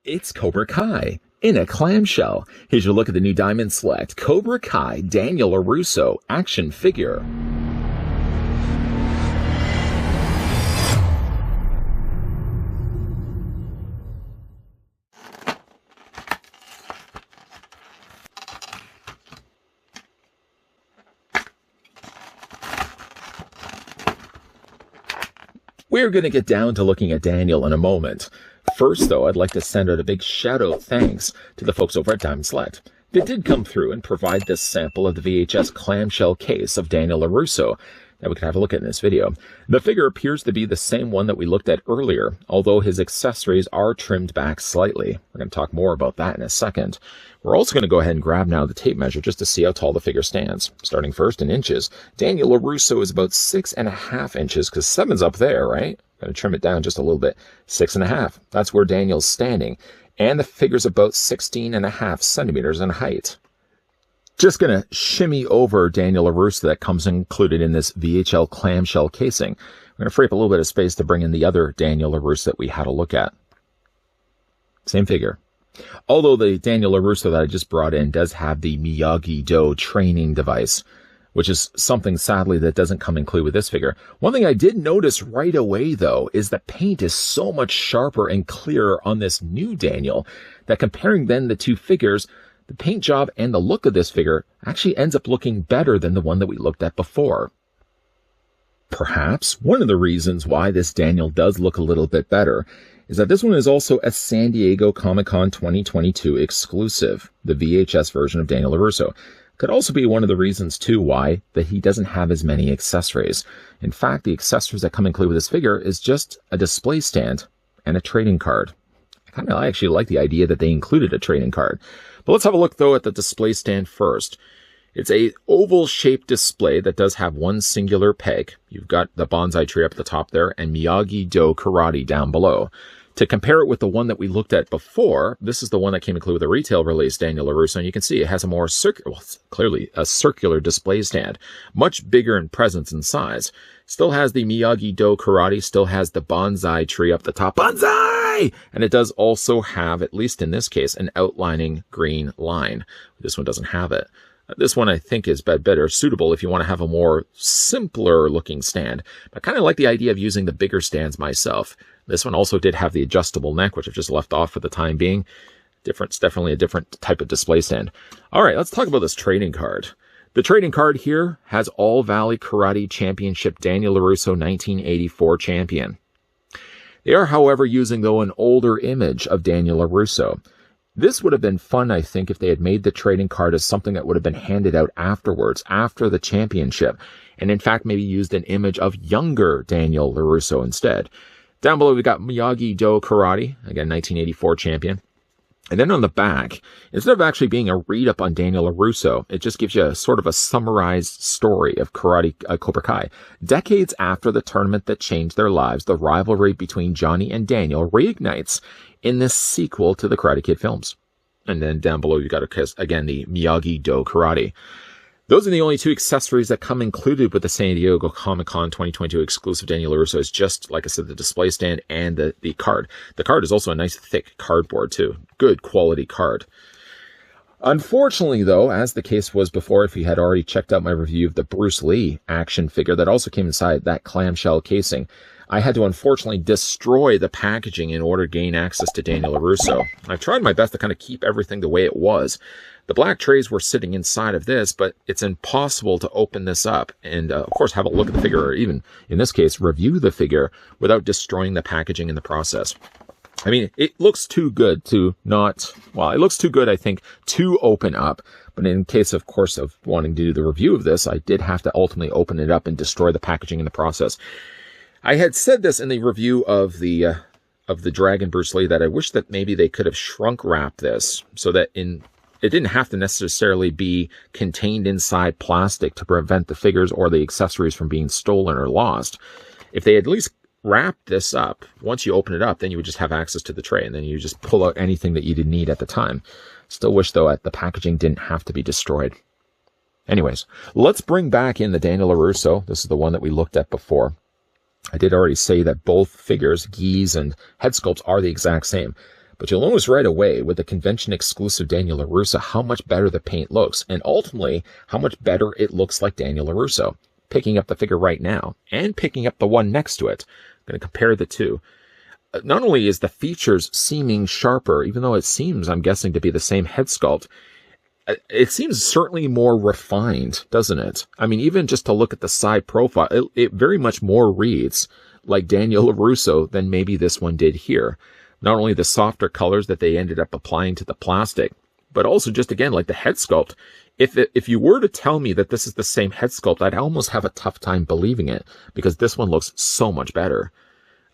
It's Cobra Kai in a clamshell. Here's your look at the new Diamond Select Cobra Kai Daniel Larusso action figure. We're going to get down to looking at Daniel in a moment. First, though, I'd like to send out a big shout-out thanks to the folks over at Diamond Select. They did come through and provide this sample of the VHS clamshell case of Daniel Larusso that we can have a look at in this video. The figure appears to be the same one that we looked at earlier, although his accessories are trimmed back slightly. We're going to talk more about that in a second. We're also going to go ahead and grab now the tape measure just to see how tall the figure stands. Starting first in inches, Daniel Larusso is about 6.5 inches, because 7's up there, right? Going to trim it down just a little bit. 6.5. That's where Daniel's standing. And the figure's about 16.5 centimeters in height. Just going to shimmy over Daniel Larusso that comes included in this VHL clamshell casing. We're going to free up a little bit of space to bring in the other Daniel Larusso that we had a look at. Same figure. Although the Daniel Larusso that I just brought in does have the Miyagi-Do training device, which is something, sadly, that doesn't come included with this figure. One thing I did notice right away, though, is the paint is so much sharper and clearer on this new Daniel that comparing then the two figures, the paint job and the look of this figure actually ends up looking better than the one that we looked at before. Perhaps one of the reasons why this Daniel does look a little bit better is that this one is also a San Diego Comic-Con 2022 exclusive, the VHS version of Daniel Larusso. Could also be one of the reasons, too, why that he doesn't have as many accessories. In fact, the accessories that come included with this figure is just a display stand and a trading card. I actually like the idea that they included a trading card. But let's have a look, though, at the display stand first. It's a oval-shaped display that does have one singular peg. You've got the bonsai tree up at the top there and Miyagi-Do karate down below. To compare it with the one that we looked at before, this is the one that came included with the retail release, Daniel Larusso, and you can see it has a more clearly a circular display stand, much bigger in presence and size. Still has the Miyagi-Do karate, still has the bonsai tree up the top, bonsai! And it does also have, at least in this case, an outlining green line. This one doesn't have it. This one I think is better suitable if you want to have a more simpler looking stand. I kind of like the idea of using the bigger stands myself. This one also did have the adjustable neck, which I've just left off for the time being. It's definitely a different type of display stand. All right, let's talk about this trading card. The trading card here has All Valley Karate Championship Daniel Larusso 1984 champion. They are, however, using, though, an older image of Daniel Larusso. This would have been fun, I think, if they had made the trading card as something that would have been handed out afterwards, after the championship, and in fact maybe used an image of younger Daniel Larusso instead. Down below, we got Miyagi-Do Karate, again, 1984 champion. And then on the back, instead of actually being a read-up on Daniel Larusso, it just gives you a sort of a summarized story of Cobra Kai. Decades after the tournament that changed their lives, the rivalry between Johnny and Daniel reignites in this sequel to the Karate Kid films. And then down below, you got, again, the Miyagi-Do Karate. Those are the only two accessories that come included with the San Diego Comic-Con 2022 exclusive Daniel Larusso. Is just, like I said, the display stand and the card. The card is also a nice thick cardboard, too. Good quality card. Unfortunately, though, as the case was before, if you had already checked out my review of the Bruce Lee action figure that also came inside that clamshell casing, I had to unfortunately destroy the packaging in order to gain access to Daniel Larusso. I've tried my best to kind of keep everything the way it was. The black trays were sitting inside of this, but it's impossible to open this up and, of course, have a look at the figure, or even, in this case, review the figure without destroying the packaging in the process. I mean, it looks too good to not, well, it looks too good, I think, to open up. But in case, of course, of wanting to do the review of this, I did have to ultimately open it up and destroy the packaging in the process. I had said this in the review of the Dragon Bruce Lee, that I wish that maybe they could have shrunk wrapped this so that it didn't have to necessarily be contained inside plastic to prevent the figures or the accessories from being stolen or lost. If they at least wrapped this up, once you open it up, then you would just have access to the tray, and then you just pull out anything that you didn't need at the time. Still wish, though, that the packaging didn't have to be destroyed. Anyways, let's bring back in the Daniel Larusso. This is the one that we looked at before. I did already say that both figures, gis and head sculpts, are the exact same. But you'll notice right away with the convention exclusive Daniel Larusso how much better the paint looks, and ultimately how much better it looks like Daniel Larusso. Picking up the figure right now and picking up the one next to it. I'm going to compare the two. Not only is the features seeming sharper, even though it seems, I'm guessing, to be the same head sculpt, it seems certainly more refined, doesn't it? I mean, even just to look at the side profile, it very much more reads like Daniel Larusso than maybe this one did here. Not only the softer colors that they ended up applying to the plastic, but also just, again, like the head sculpt. If you were to tell me that this is the same head sculpt, I'd almost have a tough time believing it, because this one looks so much better.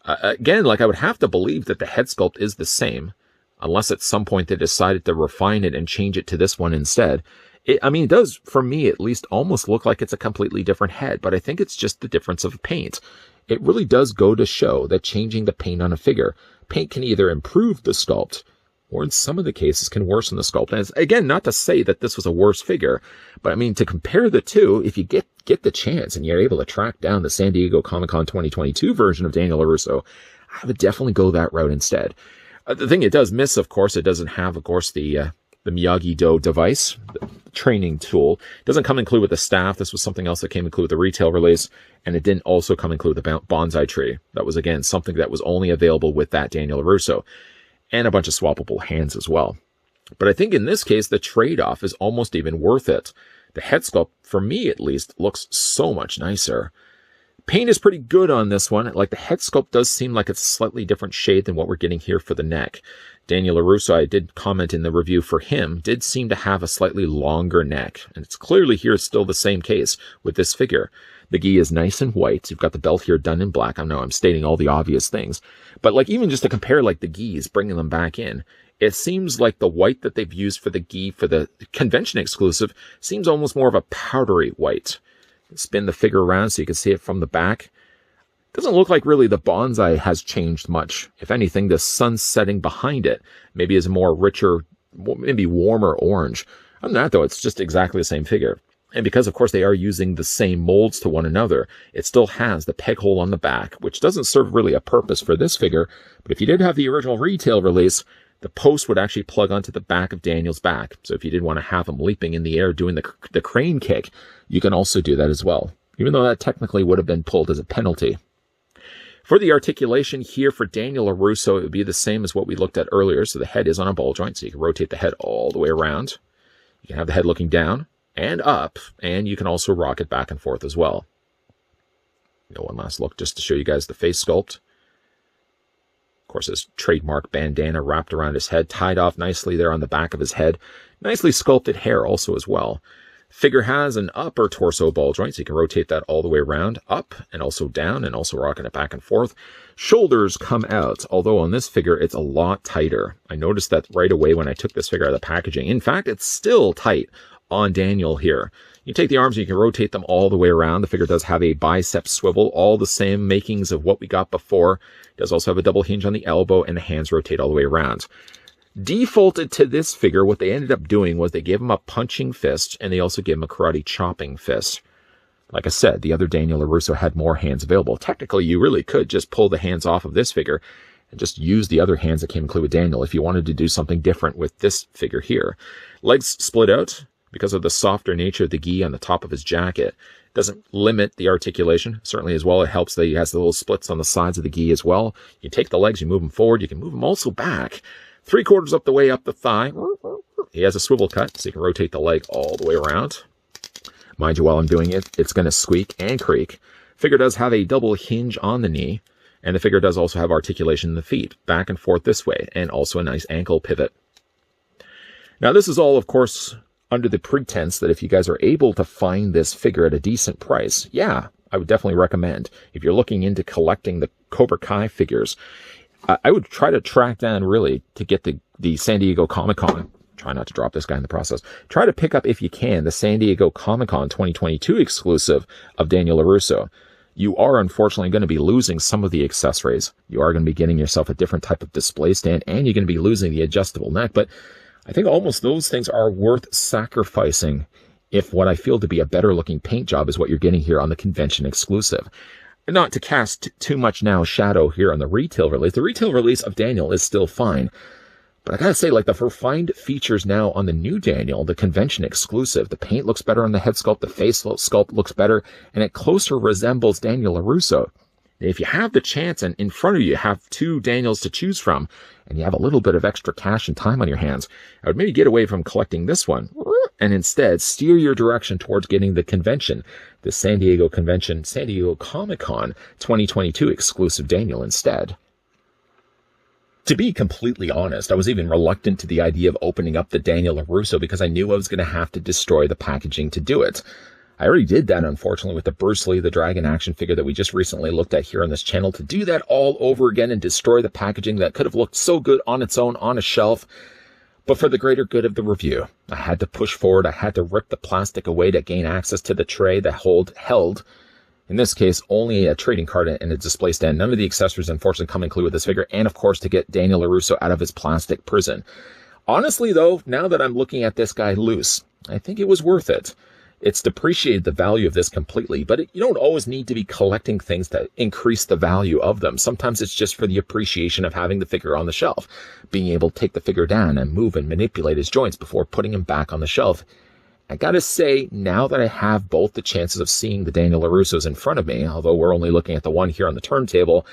Again, like I would have to believe that the head sculpt is the same, unless at some point they decided to refine it and change it to this one instead. It does, for me at least, almost look like it's a completely different head, but I think it's just the difference of paint. It really does go to show that changing the paint on a figure, paint can either improve the sculpt, or in some of the cases can worsen the sculpt. And it's, again, not to say that this was a worse figure, but I mean, to compare the two, if you get the chance and you're able to track down the San Diego Comic-Con 2022 version of Daniel Larusso, I would definitely go that route instead. The thing it does miss, of course, it doesn't have, of course, the Miyagi-Do device, the training tool. It doesn't come included with the staff. This was something else that came included with the retail release, and it didn't also come included with the bonsai tree. That was, again, something that was only available with that Daniel Larusso, and a bunch of swappable hands as well. But I think in this case, the trade-off is almost even worth it. The head sculpt, for me at least, looks so much nicer. Paint is pretty good on this one. Like, the head sculpt does seem like it's a slightly different shade than what we're getting here for the neck. Daniel Larusso, I did comment in the review for him, did seem to have a slightly longer neck. And it's clearly here still the same case with this figure. The gi is nice and white. You've got the belt here done in black. I know I'm stating all the obvious things. But like, even just to compare like the gis, bringing them back in, it seems like the white that they've used for the gi for the convention exclusive seems almost more of a powdery white. Spin the figure around so you can see it from the back. Doesn't look like really the bonsai has changed much. If anything, the sun setting behind it maybe is a more richer, maybe warmer orange. Other than that, though, it's just exactly the same figure. And because, of course, they are using the same molds to one another, it still has the peg hole on the back, which doesn't serve really a purpose for this figure. But if you did have the original retail release, the post would actually plug onto the back of Daniel's back. So if you did want to have him leaping in the air doing the crane kick, you can also do that as well, even though that technically would have been pulled as a penalty. For the articulation here for Daniel Larusso, it would be the same as what we looked at earlier. So the head is on a ball joint, so you can rotate the head all the way around. You can have the head looking down and up, and you can also rock it back and forth as well. One last look just to show you guys the face sculpt. Of course, his trademark bandana wrapped around his head, tied off nicely there on the back of his head. Nicely sculpted hair also as well. Figure has an upper torso ball joint, so you can rotate that all the way around, up and also down, and also rocking it back and forth. Shoulders come out, although on this figure, it's a lot tighter. I noticed that right away when I took this figure out of the packaging. In fact, it's still tight on Daniel here. You take the arms and you can rotate them all the way around. The figure does have a bicep swivel, all the same makings of what we got before. It does also have a double hinge on the elbow, and the hands rotate all the way around. Defaulted to this figure, what they ended up doing was they gave him a punching fist, and they also gave him a karate chopping fist. Like I said, the other Daniel Larusso had more hands available. Technically, you really could just pull the hands off of this figure and just use the other hands that came included with Daniel if you wanted to do something different with this figure here. Legs split out because of the softer nature of the gi on the top of his jacket. Doesn't limit the articulation, certainly as well. It helps that he has the little splits on the sides of the gi as well. You take the legs, you move them forward, you can move them also back. 3/4 up the way up the thigh. He has a swivel cut, so you can rotate the leg all the way around. Mind you, while I'm doing it, it's going to squeak and creak. Figure does have a double hinge on the knee, and the figure does also have articulation in the feet, back and forth this way, and also a nice ankle pivot. Now, this is all, of course, under the pretense that if you guys are able to find this figure at a decent price, yeah, I would definitely recommend. If you're looking into collecting the Cobra Kai figures, I would try to track down, really, to get the San Diego Comic-Con. Try not to drop this guy in the process. Try to pick up, if you can, the San Diego Comic-Con 2022 exclusive of Daniel Larusso. You are, unfortunately, going to be losing some of the accessories. You are going to be getting yourself a different type of display stand, and you're going to be losing the adjustable neck. But I think almost those things are worth sacrificing if what I feel to be a better-looking paint job is what you're getting here on the convention exclusive. Not to cast too much now shadow here on the retail release. The retail release of Daniel is still fine. But I gotta say, like, the refined features now on the new Daniel, the convention exclusive, the paint looks better on the head sculpt, the face sculpt looks better, and it closer resembles Daniel Larusso. If you have the chance and in front of you have two Daniels to choose from, and you have a little bit of extra cash and time on your hands, I would maybe get away from collecting this one, and instead steer your direction towards getting the convention, the San Diego Convention, San Diego Comic-Con 2022 exclusive Daniel instead. To be completely honest, I was even reluctant to the idea of opening up the Daniel Larusso because I knew I was going to have to destroy the packaging to do it. I already did that, unfortunately, with the Bruce Lee, the Dragon action figure that we just recently looked at here on this channel. To do that all over again and destroy the packaging that could have looked so good on its own on a shelf, but for the greater good of the review, I had to push forward. I had to rip the plastic away to gain access to the tray that held, in this case, only a trading card and a display stand. None of the accessories, unfortunately, come included with this figure, and, of course, to get Daniel Larusso out of his plastic prison. Honestly, though, now that I'm looking at this guy loose, I think it was worth it. It's depreciated the value of this completely, but you don't always need to be collecting things to increase the value of them. Sometimes it's just for the appreciation of having the figure on the shelf, being able to take the figure down and move and manipulate his joints before putting him back on the shelf. I gotta say, now that I have both the chances of seeing the Daniel Larussos in front of me, although we're only looking at the one here on the turntable,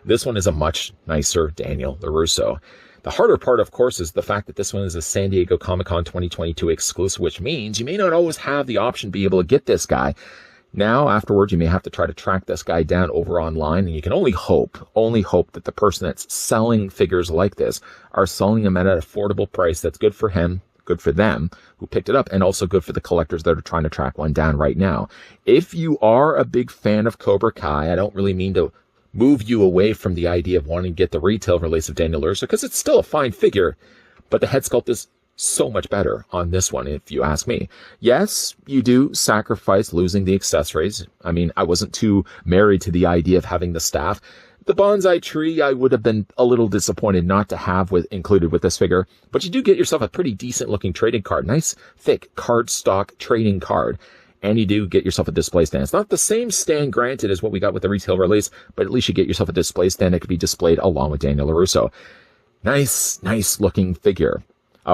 this one is a much nicer Daniel Larusso. The harder part, of course, is the fact that this one is a San Diego Comic-Con 2022 exclusive, which means you may not always have the option to be able to get this guy. Now, afterwards, you may have to try to track this guy down over online, and you can only hope that the person that's selling figures like this are selling them at an affordable price that's good for him, good for them who picked it up, and also good for the collectors that are trying to track one down right now. If you are a big fan of Cobra Kai, I don't really mean to move you away from the idea of wanting to get the retail release of Daniel Larusso, because it's still a fine figure, but the head sculpt is so much better on this one, if you ask me. Yes, you do sacrifice losing the accessories. I mean, I wasn't too married to the idea of having the staff. The bonsai tree, I would have been a little disappointed not to have included with this figure, but you do get yourself a pretty decent looking trading card. Nice, thick cardstock trading card. And you do get yourself a display stand. It's not the same stand, granted, as what we got with the retail release, but at least you get yourself a display stand that could be displayed along with Daniel Larusso. Nice looking figure.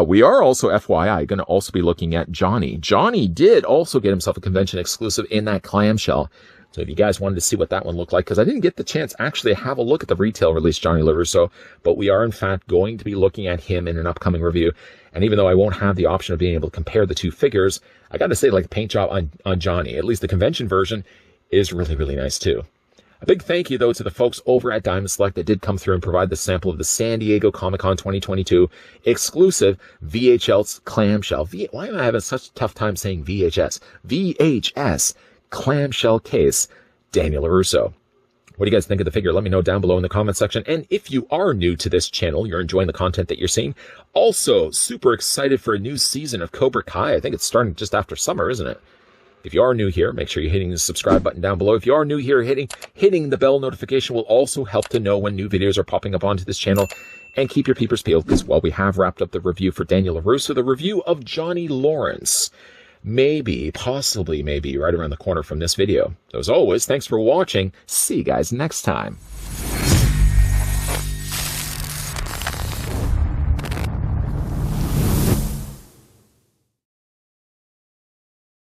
We are also, FYI, going to also be looking at Johnny. Johnny did also get himself a convention exclusive in that clamshell. So if you guys wanted to see what that one looked like, because I didn't get the chance actually to have a look at the retail release Johnny Larusso, but we are in fact going to be looking at him in an upcoming review. And even though I won't have the option of being able to compare the two figures, I got to say, like, the paint job on Johnny, at least the convention version, is really nice too. A big thank you, though, to the folks over at Diamond Select that did come through and provide the sample of the San Diego Comic-Con 2022 exclusive VHS clamshell. Why am I having such a tough time saying VHS? VHS clamshell case, Daniel Larusso. What do you guys think of the figure? Let me know down below in the comment section. And if you are new to this channel, you're enjoying the content that you're seeing, also super excited for a new season of Cobra Kai. I think it's starting just after summer, isn't it? If you are new here, make sure you're hitting the subscribe button down below. If you are new here, hitting the bell notification will also help to know when new videos are popping up onto this channel. And keep your peepers peeled, because while we have wrapped up the review for Daniel Larusso, the review of Johnny Lawrence possibly maybe right around the corner from this video. So as always, thanks for watching. See you guys next time.